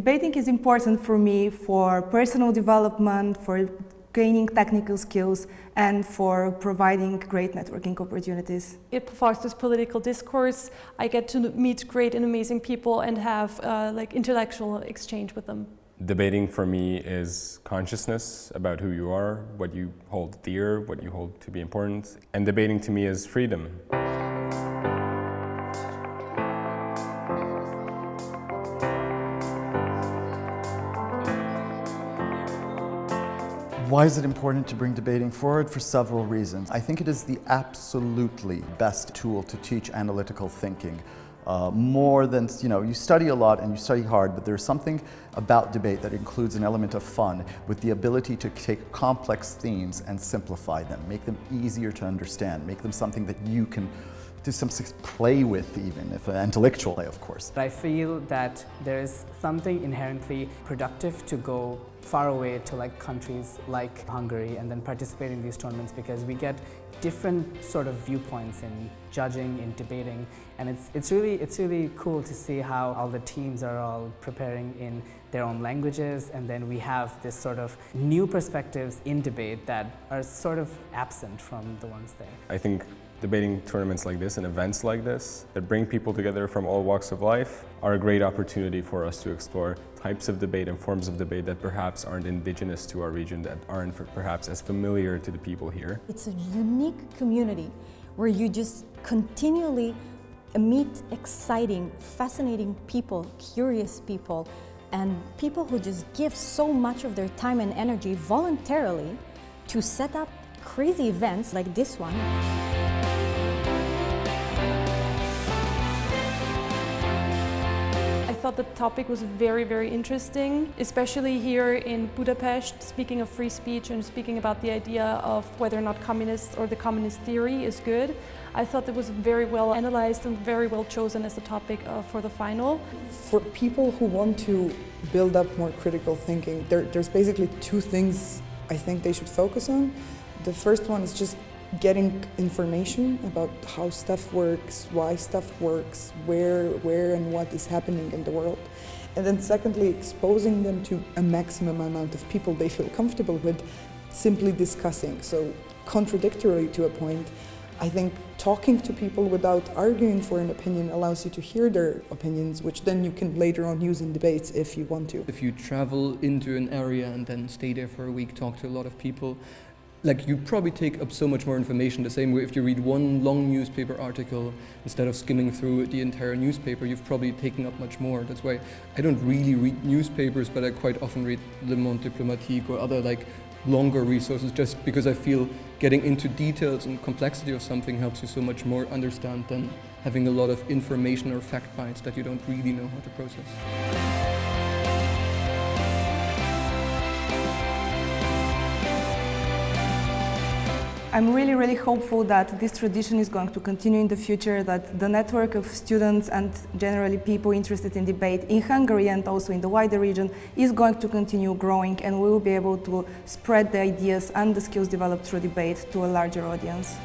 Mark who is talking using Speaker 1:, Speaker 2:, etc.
Speaker 1: Debating is important for me for personal development, for gaining technical skills, and for providing great networking opportunities.
Speaker 2: It fosters political discourse. I get to meet great and amazing people and have intellectual exchange with them.
Speaker 3: Debating for me is consciousness about who you are, what you hold dear, what you hold to be important. And debating to me is freedom.
Speaker 4: Why is it important to bring debating forward? For several reasons. I think it is the absolutely best tool to teach analytical thinking. More than, you study a lot and you study hard, but there's something about debate that includes an element of fun with the ability to take complex themes and simplify them, make them easier to understand, make them something that you can do some play with, even if intellectual play, of course.
Speaker 5: I feel that there is something inherently productive to go far away to countries like Hungary and then participate in these tournaments, because we get different sort of viewpoints in judging, in debating, and it's really cool to see how all the teams are all preparing in their own languages, and then we have this sort of new perspectives in debate that are sort of absent from the ones there.
Speaker 3: I think debating tournaments like this and events like this that bring people together from all walks of life are a great opportunity for us to explore types of debate and forms of debate that perhaps aren't indigenous to our region, that aren't perhaps as familiar to the people here.
Speaker 6: It's a unique community where you just continually meet exciting, fascinating people, curious people, and people who just give so much of their time and energy voluntarily to set up crazy events like this one.
Speaker 2: I thought the topic was very, very interesting, especially here in Budapest, speaking of free speech and speaking about the idea of whether or not communists or the communist theory is good. I thought that was very well analyzed and very well chosen as the topic for the final.
Speaker 7: For people who want to build up more critical thinking, there's basically two things I think they should focus on. The first one is just getting information about how stuff works, why stuff works, where and what is happening in the world. And then secondly, exposing them to a maximum amount of people they feel comfortable with, simply discussing. So contradictory to a point, I think talking to people without arguing for an opinion allows you to hear their opinions, which then you can later on use in debates if you want to.
Speaker 8: If you travel into an area and then stay there for a week, talk to a lot of people, you probably take up so much more information. The same way if you read one long newspaper article, instead of skimming through the entire newspaper, you've probably taken up much more. That's why I don't really read newspapers, but I quite often read Le Monde Diplomatique or other longer resources, just because I feel getting into details and complexity of something helps you so much more understand than having a lot of information or fact bites that you don't really know how to process.
Speaker 1: I'm really, really hopeful that this tradition is going to continue in the future, that the network of students and generally people interested in debate in Hungary and also in the wider region is going to continue growing, and we will be able to spread the ideas and the skills developed through debate to a larger audience.